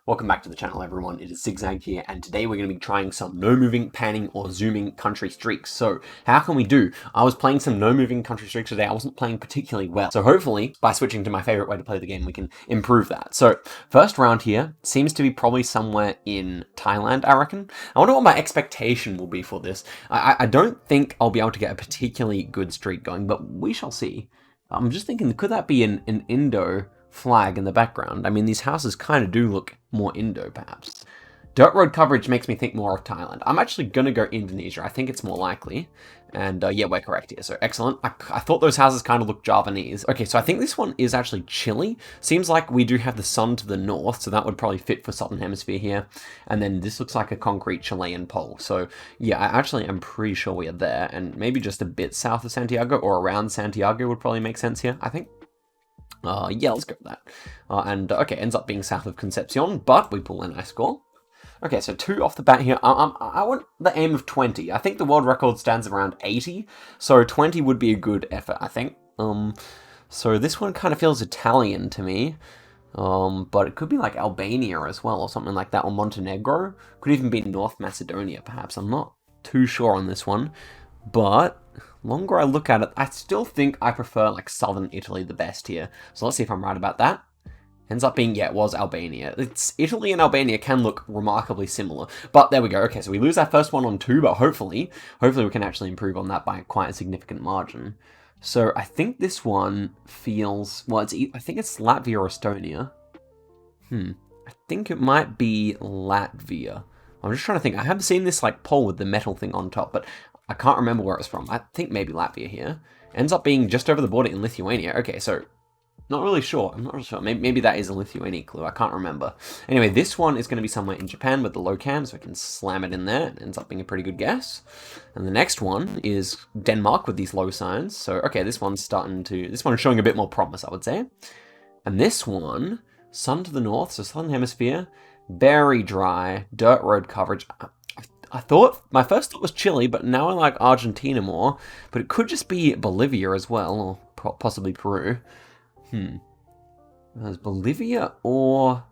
Welcome back to the channel, everyone. It is Zigzag here, and today we're going to be trying some no-moving, panning, or zooming country streaks. So, how can we do? I was playing some no-moving country streaks today. I wasn't playing particularly well. So hopefully, by switching to my favorite way to play the game, we can improve that. So, first round here seems to be probably somewhere in Thailand, I reckon. I wonder what my expectation will be for this. I don't think I'll be able to get a particularly good streak going, but we shall see. I'm just thinking, could that be an Indo flag in the background? I mean, these houses kind of do look more Indo, perhaps. Dirt road coverage makes me think more of Thailand. I'm actually going to go Indonesia. I think it's more likely. And yeah, we're correct here. So excellent. I thought those houses kind of looked Javanese. Okay, so I think this one is actually Chile. Seems like we do have the sun to the north, so that would probably fit for Southern Hemisphere here. And then this looks like a concrete Chilean pole. So yeah, I actually am pretty sure we are there. And maybe just a bit south of Santiago or around Santiago would probably make sense here, I think. Yeah, let's go with that. Okay, ends up being south of Concepcion, but we pull a nice score. Okay, so 2 off the bat here. I want the aim of 20. I think the world record stands around 80, so 20 would be a good effort, I think. So this one kind of feels Italian to me, but it could be like Albania as well, or something like that, or Montenegro. Could even be North Macedonia, perhaps. I'm not too sure on this one, but longer I look at it, I still think I prefer like southern Italy the best here. So let's see if I'm right about that. Ends up being, yeah, it was Albania. It's Italy and Albania can look remarkably similar. But there we go. Okay, so we lose our first one on 2, but hopefully we can actually improve on that by quite a significant margin. So I think this one feels, well, I think it's Latvia or Estonia. I think it might be Latvia. I'm just trying to think. I have seen this like pole with the metal thing on top, but I can't remember where it's from. I think maybe Latvia here. Ends up being just over the border in Lithuania. Okay, so not really sure. I'm not really sure. Maybe that is a Lithuania clue. I can't remember. Anyway, this one is going to be somewhere in Japan with the low cam, so I can slam it in there. It ends up being a pretty good guess. And the next one is Denmark with these low signs. So, okay, this one's showing a bit more promise, I would say. And this one, sun to the north, so southern hemisphere, very dry, dirt road coverage. I thought, my first thought was Chile, but now I like Argentina more. But it could just be Bolivia as well, or possibly Peru. There's Bolivia or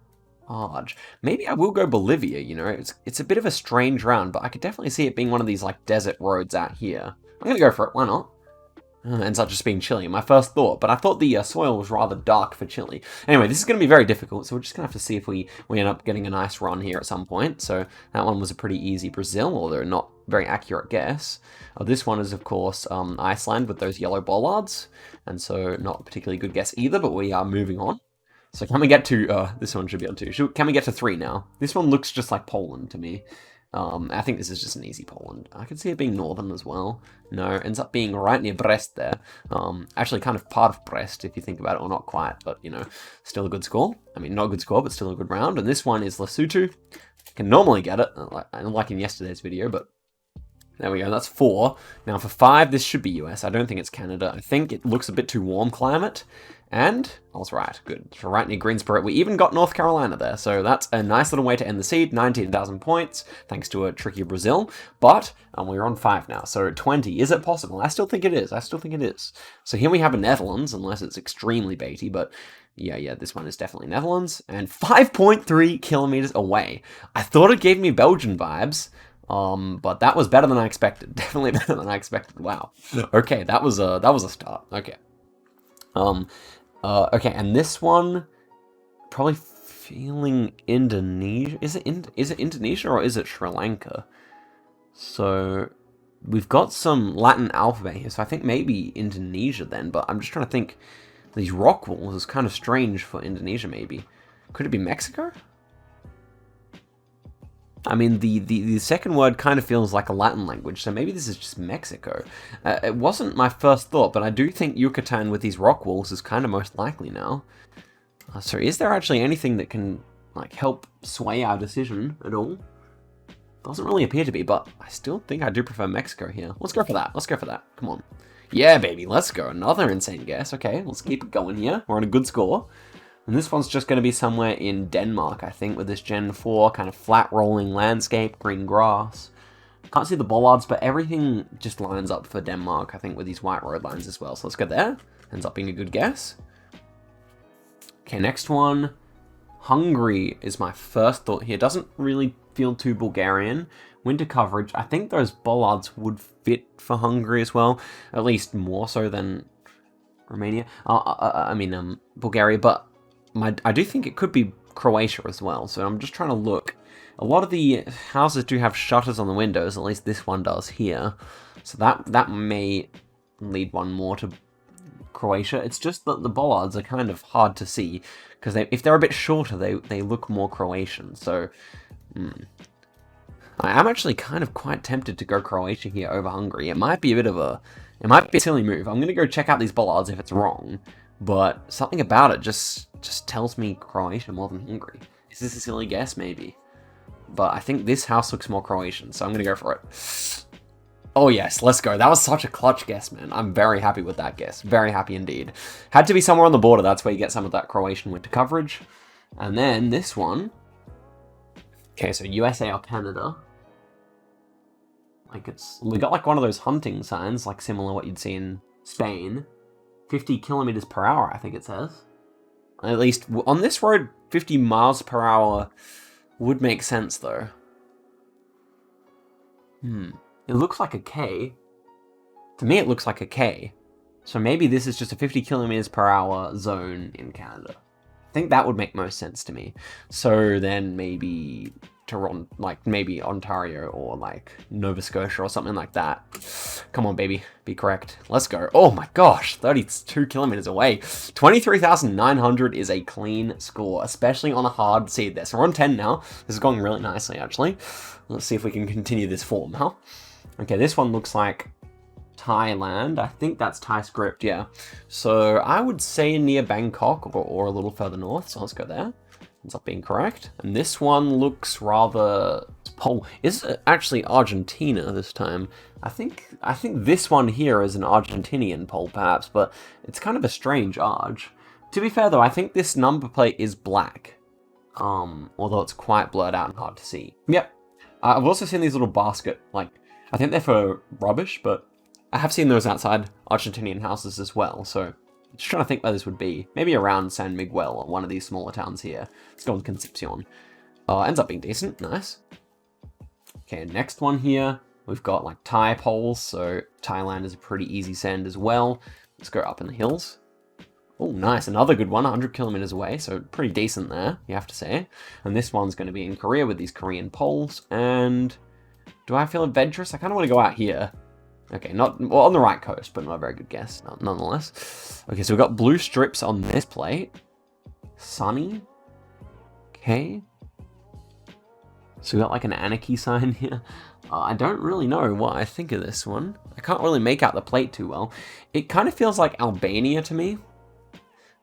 Arge. Maybe I will go Bolivia, you know. It's a bit of a strange round, but I could definitely see it being one of these like desert roads out here. I'm going to go for it, why not? Ends up just being Chile, my first thought, but I thought the soil was rather dark for Chile. Anyway, this is going to be very difficult, so we're just going to have to see if we end up getting a nice run here at some point. So that one was a pretty easy Brazil, although not very accurate guess. This one is, of course, Iceland with those yellow bollards, and so not a particularly good guess either, but we are moving on. So can we get to, this one should be on 2. Can we get to 3 now? This one looks just like Poland to me. I think this is just an easy Poland. I can see it being northern as well. No, ends up being right near Brest there. Actually kind of part of Brest if you think about it, or not quite, but you know, still a good score. I mean, not a good score, but still a good round. And this one is Lesotho. Can normally get it, like in yesterday's video, but there we go, that's 4. Now for 5, this should be US. I don't think it's Canada. I think it looks a bit too warm climate. And I was right, good. So right near Greensboro. We even got North Carolina there, so that's a nice little way to end the seed. 19,000 points, thanks to a tricky Brazil. But we're on 5 now, so 20. Is it possible? I still think it is. So here we have a Netherlands, unless it's extremely baity, but yeah, this one is definitely Netherlands. And 5.3 kilometers away. I thought it gave me Belgian vibes. But that was better than I expected. Definitely better than I expected. Wow. Okay, that was a start. Okay. Okay, and this one probably feeling Indonesia. Is it Indonesia or is it Sri Lanka? So we've got some Latin alphabet here, so I think maybe Indonesia then. But I'm just trying to think. These rock walls is kind of strange for Indonesia. Maybe could it be Mexico? I mean, the second word kind of feels like a Latin language, so maybe this is just Mexico. It wasn't my first thought, but I do think Yucatan with these rock walls is kind of most likely now. So is there actually anything that can like help sway our decision at all? Doesn't really appear to be, but I still think I do prefer Mexico here. Let's go for that. Come on. Yeah, baby, let's go. Another insane guess. Okay, let's keep it going here. We're on a good score. And this one's just going to be somewhere in Denmark, I think, with this Gen 4 kind of flat rolling landscape, green grass. Can't see the bollards, but everything just lines up for Denmark, I think, with these white road lines as well. So let's go there. Ends up being a good guess. Okay, next one. Hungary is my first thought here. Doesn't really feel too Bulgarian. Winter coverage. I think those bollards would fit for Hungary as well. At least more so than Romania. Bulgaria. But I do think it could be Croatia as well. So I'm just trying to look. A lot of the houses do have shutters on the windows. At least this one does here. So that may lead one more to Croatia. It's just that the bollards are kind of hard to see because if they're a bit shorter, they look more Croatian. So I am actually kind of quite tempted to go Croatia here over Hungary. It might be a silly move. I'm gonna go check out these bollards if it's wrong, but something about it just tells me Croatia more than Hungary. Is this a silly guess? Maybe, but I think this house looks more Croatian, so I'm gonna go for it. Oh yes, let's go. That was such a clutch guess, man. I'm very happy with that guess. Very happy indeed. Had to be somewhere on the border. That's where you get some of that Croatian winter coverage. And then this one. Okay, so USA or Canada. We got like one of those hunting signs, like similar to what you'd see in Spain. 50 kilometers per hour, I think it says. At least on this road, 50 miles per hour would make sense though. It looks like a K. To me, it looks like a K. So maybe this is just a 50 kilometers per hour zone in Canada. I think that would make most sense to me. So then maybe Toronto, like maybe Ontario or like Nova Scotia or something like that. Come on, baby. Be correct. Let's go. Oh my gosh, 32 kilometers away. 23,900 is a clean score, especially on a hard seed there. So we're on 10 now. This is going really nicely, actually. Let's see if we can continue this form, huh? Okay, this one looks like Thailand. I think that's Thai script, yeah. So I would say near Bangkok or a little further north. So let's go there. Ends up being correct. And this one looks rather Pole. Is it actually Argentina this time? I think this one here is an Argentinian pole, perhaps, but it's kind of a strange Arg. To be fair though, I think this number plate is black. Although it's quite blurred out and hard to see. Yep. I've also seen these little basket, like, I think they're for rubbish, but I have seen those outside Argentinian houses as well, so just trying to think where this would be. Maybe around San Miguel or one of these smaller towns here. Let's go with Concepcion. Ends up being decent, nice. Okay, next one here, we've got like Thai poles, so Thailand is a pretty easy send as well. Let's go up in the hills. Oh, nice, another good one, 100 kilometers away, so pretty decent there, you have to say. And this one's going to be in Korea with these Korean poles, and do I feel adventurous? I kind of want to go out here. Okay, well, on the right coast, but not a very good guess, nonetheless. Okay, so we've got blue strips on this plate. Sunny. Okay. So we've got like an anarchy sign here. I don't really know what I think of this one. I can't really make out the plate too well. It kind of feels like Albania to me.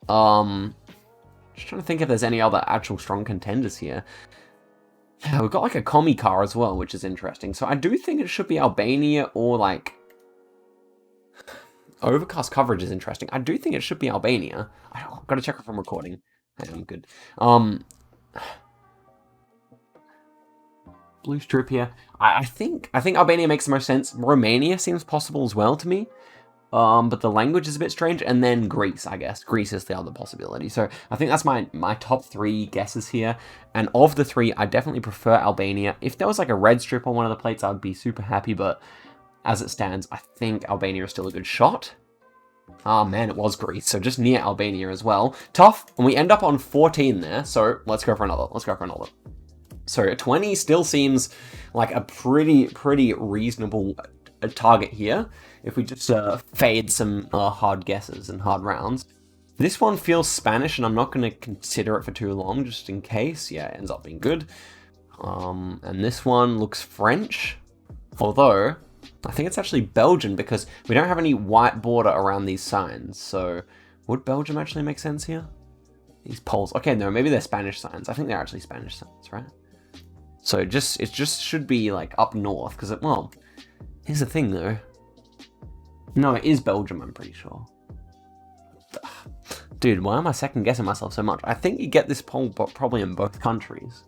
Just trying to think if there's any other actual strong contenders here. Yeah, we've got like a commie car as well, which is interesting. So I do think it should be Albania or like... Overcast coverage is interesting. I do think it should be Albania. I've got to check if I'm recording. Hey, I'm good. Blue strip here. I think Albania makes the most sense. Romania seems possible as well to me. But the language is a bit strange. And then Greece, I guess. Greece is the other possibility. So I think that's my top three guesses here. And of the three, I definitely prefer Albania. If there was like a red strip on one of the plates, I'd be super happy. But as it stands, I think Albania is still a good shot. Ah, man, it was Greece. So just near Albania as well. Tough. And we end up on 14 there. So let's go for another. So 20 still seems like a pretty reasonable target here. If we just fade some hard guesses and hard rounds. This one feels Spanish, and I'm not going to consider it for too long, just in case. Yeah, it ends up being good. And this one looks French. Although, I think it's actually Belgian, because we don't have any white border around these signs. So, would Belgium actually make sense here? These poles. Okay, no, maybe they're Spanish signs. I think they're actually Spanish signs, right? So, it just should be, like, up north, because well, here's the thing, though. No, it is Belgium, I'm pretty sure. Dude, why am I second guessing myself so much? I think you get this pole probably in both countries.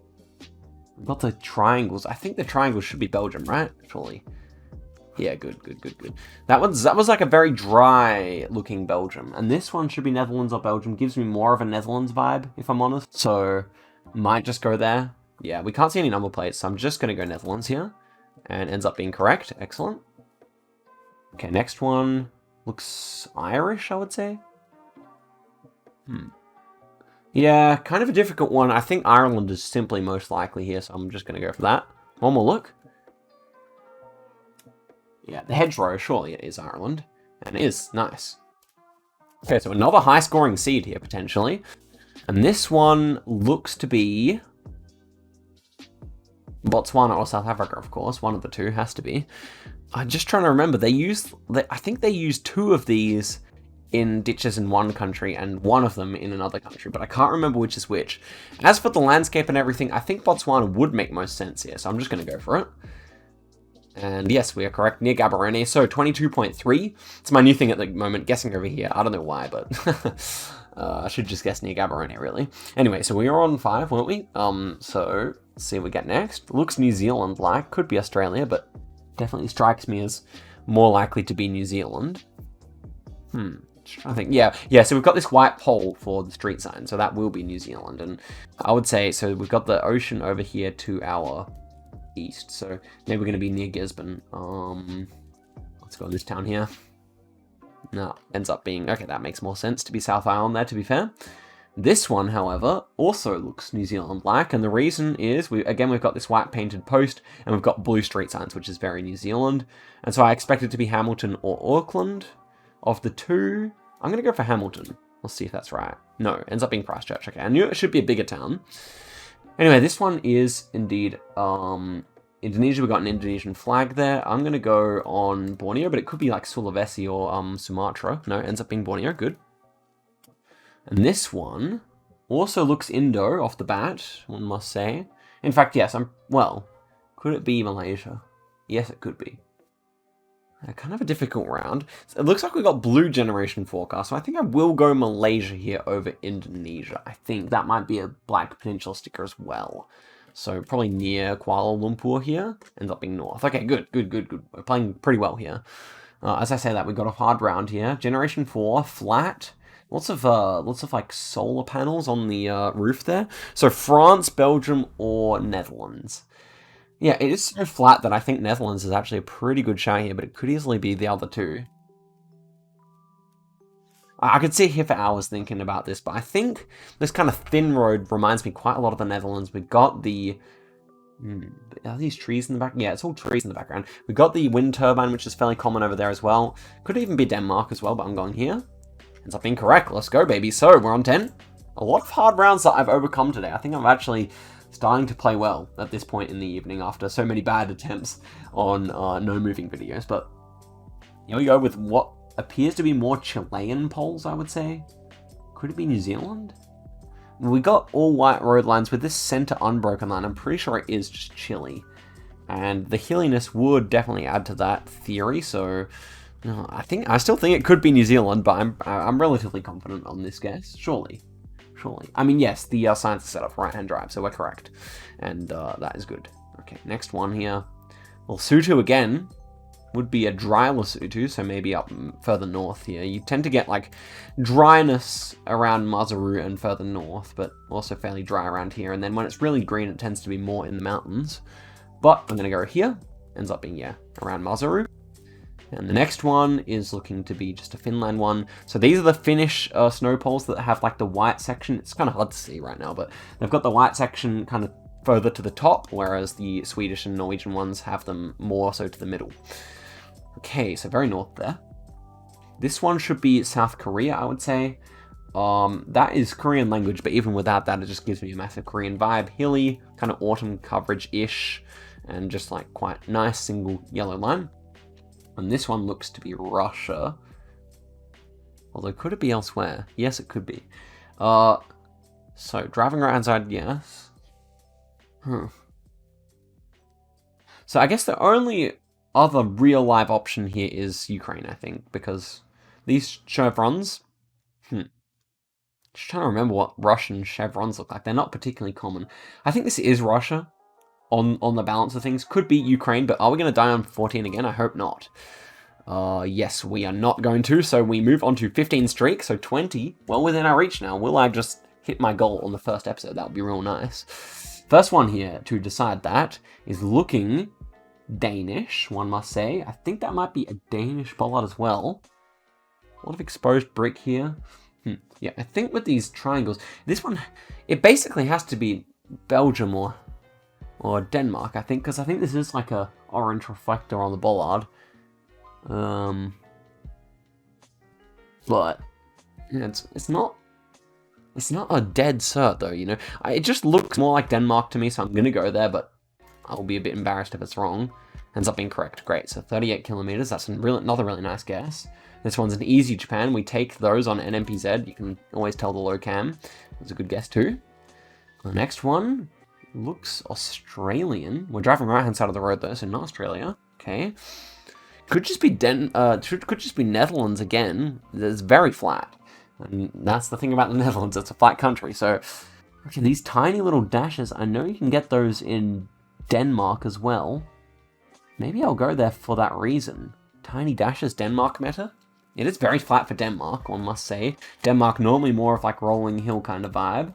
We've got the triangles. I think the triangles should be Belgium, right? Surely. Yeah, good, good, good, good. That was like a very dry looking Belgium. And this one should be Netherlands or Belgium. Gives me more of a Netherlands vibe, if I'm honest. So, might just go there. Yeah, we can't see any number plates, so I'm just going to go Netherlands here. And ends up being correct. Excellent. Okay, next one looks Irish, I would say. Yeah, kind of a difficult one. I think Ireland is simply most likely here, so I'm just going to go for that. One more look. Yeah, the hedgerow, surely it is Ireland. And it is. Nice. Okay, so another high-scoring seed here, potentially. And this one looks to be Botswana or South Africa, of course. One of the two has to be. I'm just trying to remember. I think they used 2 of these in ditches in one country and one of them in another country, but I can't remember which is which. As for the landscape and everything, I think Botswana would make most sense here, so I'm just going to go for it. And yes, we are correct, near Gaborone, so 22.3. It's my new thing at the moment, guessing over here. I don't know why, but I should just guess near Gaborone, really. Anyway, so we were on 5, weren't we? So, let's see what we get next. Looks New Zealand-like, could be Australia, but definitely strikes me as more likely to be New Zealand. Just trying to think. Yeah, so we've got this white pole for the street sign, so that will be New Zealand. And I would say, so we've got the ocean over here to our east, so maybe we're going to be near Gisborne. Let's go in this town here. No, ends up being, okay, that makes more sense to be South Island there, to be fair. This one, however, also looks New Zealand-like, and the reason is, we've got this white painted post, and we've got blue street signs, which is very New Zealand. And so I expect it to be Hamilton or Auckland. Of the two, I'm going to go for Hamilton. Let's see if that's right. No, ends up being Christchurch. Okay, I knew it should be a bigger town. Anyway, this one is indeed Indonesia. We've got an Indonesian flag there. I'm going to go on Borneo, but it could be like Sulawesi or Sumatra. No, ends up being Borneo. Good. And this one also looks Indo off the bat, one must say. In fact, yes, could it be Malaysia? Yes, it could be. Kind of a difficult round. It looks like we've got blue generation forecast, so I think I will go Malaysia here over Indonesia. I think that might be a Black Peninsula sticker as well. So probably near Kuala Lumpur here. Ends up being north. Okay, good. We're playing pretty well here. As I say that, we've got a hard round here. Generation 4, flat. Lots of like solar panels on the roof there. So France, Belgium, or Netherlands. Yeah, it is so flat that I think Netherlands is actually a pretty good shout here, but it could easily be the other two. I could sit here for hours thinking about this, but I think this kind of thin road reminds me quite a lot of the Netherlands. We've got the... are these trees in the back? Yeah, it's all trees in the background. We've got the wind turbine, which is fairly common over there as well. Could even be Denmark as well, but I'm going here. Ends up being correct. Let's go, baby. So, we're on 10. A lot of hard rounds that I've overcome today. I think I'm actually starting to play well at this point in the evening after so many bad attempts on no moving videos. But here we go with what appears to be more Chilean poles, I would say. Could it be New Zealand? We got all white road lines with this center unbroken line. I'm pretty sure it is just Chile. And the hilliness would definitely add to that theory. So I still think it could be New Zealand, but I'm relatively confident on this guess. Surely. I mean, yes, the science is set up for right-hand drive, so we're correct. And that is good. Okay, next one here. Well, Lesotho again would be a dry Lesotho, so maybe up further north here. You tend to get, like, dryness around Maseru and further north, but also fairly dry around here. And then when it's really green, it tends to be more in the mountains. But I'm going to go here. Ends up being, yeah, around Maseru. And the next one is looking to be just a Finland one. So these are the Finnish snow poles that have like the white section. It's kind of hard to see right now, but they've got the white section kind of further to the top, whereas the Swedish and Norwegian ones have them more so to the middle. Okay, so very north there. This one should be South Korea, I would say. That is Korean language, but even without that, it just gives me a massive Korean vibe. Hilly, kind of autumn coverage-ish, and just like quite nice single yellow line. And this one looks to be Russia. Although, could it be elsewhere? Yes, it could be. So, driving right hand side, yes. So, I guess the only other real live option here is Ukraine, I think. Because these chevrons... Just trying to remember what Russian chevrons look like. They're not particularly common. I think this is Russia. on the balance of things. Could be Ukraine, but are we going to die on 14 again? I hope not. Yes, we are not going to, so we move on to 15 streak, so 20. Well within our reach now. Will I just hit my goal on the first episode? That would be real nice. First one here to decide that is looking Danish, one must say. I think that might be a Danish bollard as well. A lot of exposed brick here. Yeah, I think with these triangles, this one, it basically has to be Belgium or Denmark, I think, because I think this is like a orange reflector on the bollard. But yeah, it's not a dead cert though, you know. It just looks more like Denmark to me, so I'm gonna go there, but I'll be a bit embarrassed if it's wrong. Ends up being correct. Great. So 38 kilometers. That's another really nice guess. This one's an easy Japan. We take those on NMPZ. You can always tell the low cam. That's a good guess too. The next one looks Australian. We're driving right hand side of the road though, so not Australia. Okay. Could just be could just be Netherlands again. It's very flat. And that's the thing about the Netherlands. It's a flat country. So okay, these tiny little dashes, I know you can get those in Denmark as well. Maybe I'll go there for that reason. Tiny dashes, Denmark meta. It is very flat for Denmark, one must say. Denmark normally more of like rolling hill kind of vibe.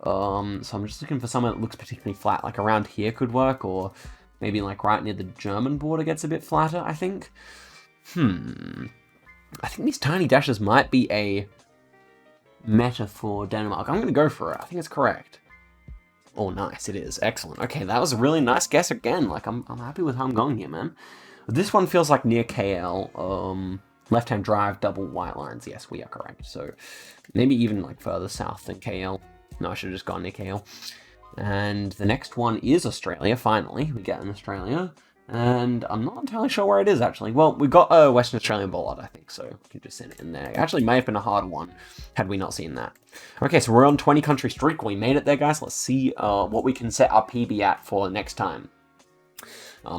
So I'm just looking for somewhere that looks particularly flat. Like around here could work, or maybe like right near the German border gets a bit flatter, I think. I think these tiny dashes might be a meta for Denmark. I'm going to go for it. I think it's correct. Oh, nice. It is. Excellent. Okay, that was a really nice guess again. Like, I'm happy with how I'm going here, man. This one feels like near KL. Left-hand drive, double white lines. Yes, we are correct. So, maybe even, like, further south than KL. No, I should have just gone near KL. And the next one is Australia, finally. We get in Australia. And I'm not entirely sure where it is, actually. Well, we got a Western Australian bollard, I think, so we can just send it in there. It actually may have been a hard one, had we not seen that. Okay, so we're on 20 country streak. We made it there, guys. Let's see what we can set our PB at for next time.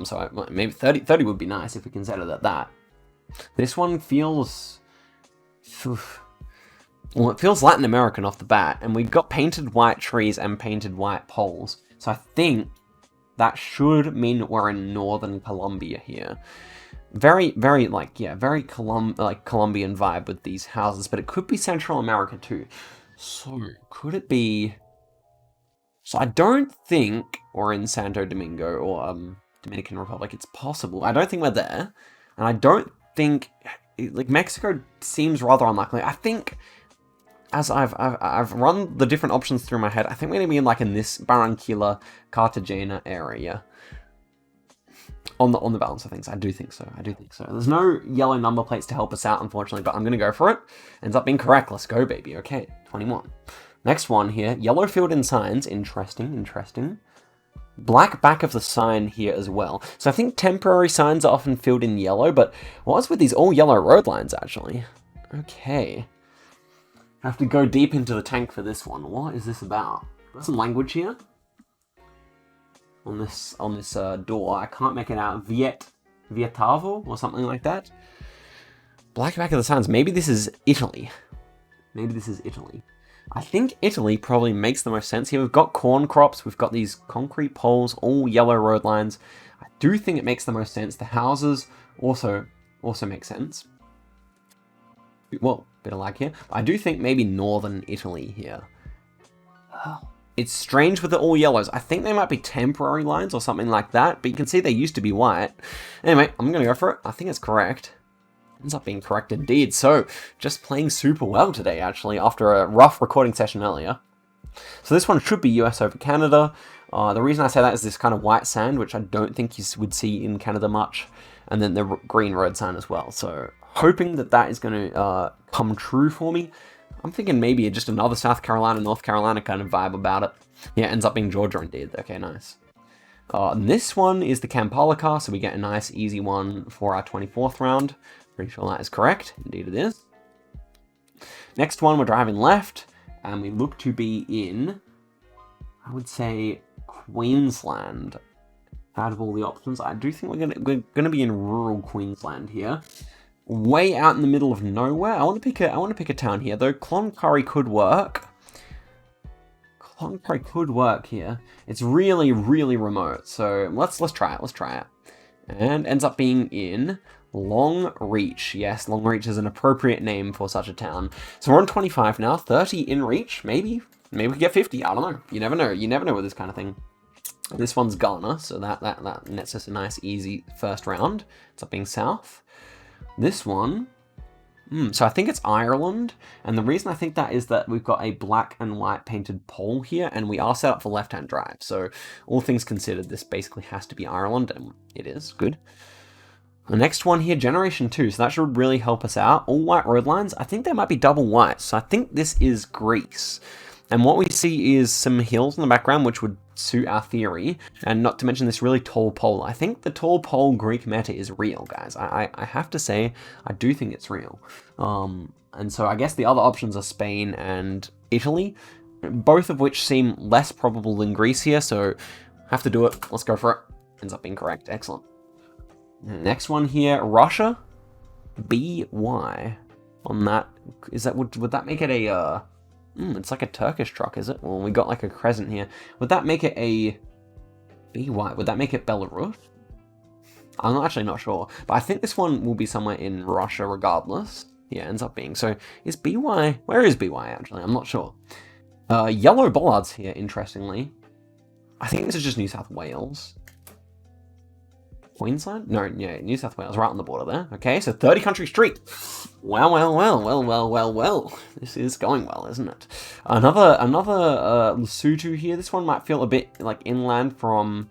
So maybe 30 would be nice if we can set it at that. This one feels... Well, it feels Latin American off the bat, and we've got painted white trees and painted white poles. So I think that should mean we're in northern Colombia here. Very, very, very Colombian vibe with these houses, but it could be Central America too. So, could it be... So I don't think we're in Santo Domingo or Dominican Republic. It's possible. I don't think we're there. And I don't think... Like, Mexico seems rather unlikely. I think... As I've run the different options through my head, I think we're going to be in this Barranquilla, Cartagena area. On the balance of things, I do think so. There's no yellow number plates to help us out, unfortunately, but I'm going to go for it. Ends up being correct. Let's go, baby. Okay, 21. Next one here, yellow filled in signs. Interesting. Black back of the sign here as well. So I think temporary signs are often filled in yellow, but what's with these all yellow road lines, actually? Okay. I have to go deep into the tank for this one. What is this about? There's some language here. On this door. I can't make it out. Vietavo or something like that. Black back of the signs. Maybe this is Italy. I think Italy probably makes the most sense here. We've got corn crops. We've got these concrete poles, all yellow road lines. I do think it makes the most sense. The houses also make sense. Well, bit of lag here. I do think maybe northern Italy here. It's strange with the all yellows. I think they might be temporary lines or something like that, but you can see they used to be white. Anyway, I'm going to go for it. I think it's correct. Ends up being correct indeed. So, just playing super well today, actually, after a rough recording session earlier. So this one should be US over Canada. The reason I say that is this kind of white sand, which I don't think you would see in Canada much. And then the green road sign as well. So, hoping that is going to come true for me. I'm thinking maybe just another South Carolina, North Carolina kind of vibe about it. Yeah, ends up being Georgia indeed. Okay, nice. And this one is the Kampala car, so we get a nice easy one for our 24th round. Pretty sure that is correct. Indeed it is. Next one, we're driving left, and we look to be in, I would say, Queensland. Out of all the options, I do think we're gonna be in rural Queensland here. Way out in the middle of nowhere. I want to pick a town here though. Cloncurry could work. Hong Kong could work here. It's really, really remote. So let's try it. Let's try it. And ends up being in Long Reach. Yes, Long Reach is an appropriate name for such a town. So we're on 25 now. 30 in Reach. Maybe we could get 50. I don't know. You never know. You never know with this kind of thing. This one's Ghana, so that nets us a nice, easy first round. It's up being south. This one, so I think it's Ireland, and the reason I think that is that we've got a black and white painted pole here, and we are set up for left-hand drive. So all things considered, this basically has to be Ireland, and it is. Good. The next one here, Generation 2, so that should really help us out. All white road lines, I think they might be double white, so I think this is Greece. And what we see is some hills in the background, which would suit our theory, and not to mention this really tall pole. I think the tall pole Greek meta is real, guys. I have to say, I do think it's real. And so I guess the other options are Spain and Italy, both of which seem less probable than Greece here, so have to do it. Let's go for it. Ends up being correct. Excellent. Next one here, Russia, BY. On that, is that would that make it a it's like a Turkish truck, is it? Well, we got like a crescent here. Would that make it a BY? Would that make it Belarus? I'm actually not sure, but I think this one will be somewhere in Russia regardless. Yeah, ends up being. So is BY, where is BY actually? I'm not sure. Yellow bollards here, interestingly. I think this is just New South Wales. Queensland? No, yeah, New South Wales, right on the border there. Okay, so 30 country streak. Well. This is going well, isn't it? Another Lesotho here. This one might feel a bit like inland from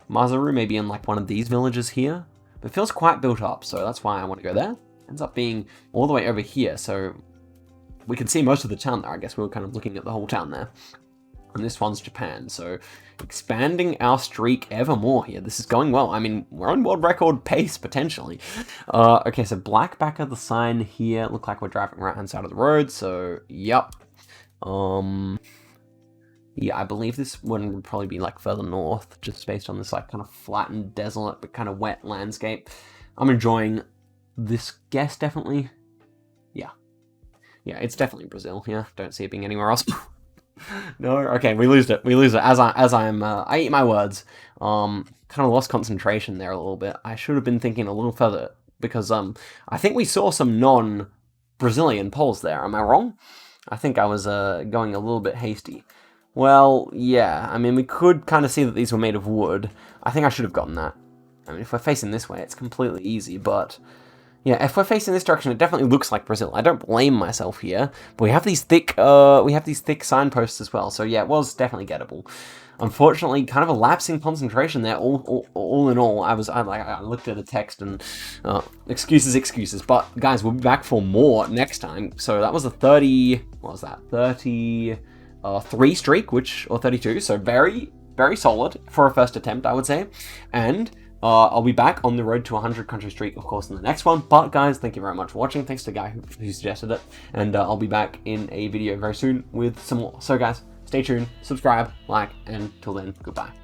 Maseru, maybe in like one of these villages here. But it feels quite built up, so that's why I want to go there. Ends up being all the way over here, so we can see most of the town there. I guess we were kind of looking at the whole town there. And this one's Japan, so expanding our streak ever more here. This is going well. I mean, we're on world record pace, potentially. Okay, so black back of the sign here. Look like we're driving right-hand side of the road, so, yep. Yeah, I believe this one would probably be, like, further north, just based on this, like, kind of flattened, desolate, but kind of wet landscape. I'm enjoying this guess, definitely. Yeah. Yeah, it's definitely Brazil, yeah. Don't see it being anywhere else. No, okay, we lose it. I eat my words. Kind of lost concentration there a little bit. I should have been thinking a little further, because, I think we saw some non-Brazilian polls there. Am I wrong? I think I was, going a little bit hasty. Well, yeah, I mean, we could kind of see that these were made of wood. I think I should have gotten that. I mean, if we're facing this way, it's completely easy, but yeah, if we're facing this direction, it definitely looks like Brazil. I don't blame myself here, but we have these thick signposts as well. So yeah, it was definitely gettable. Unfortunately, kind of a lapsing concentration there. All in all, I looked at the text and excuses. But guys, we'll be back for more next time. So that was a 30. What was that? 33 streak, or 32. So very, very solid for a first attempt, I would say. And I'll be back on the road to 100 country streak, of course, in the next one. But guys, thank you very much for watching. Thanks to the guy who suggested it. And I'll be back in a video very soon with some more. So guys, stay tuned, subscribe, like, and till then, goodbye.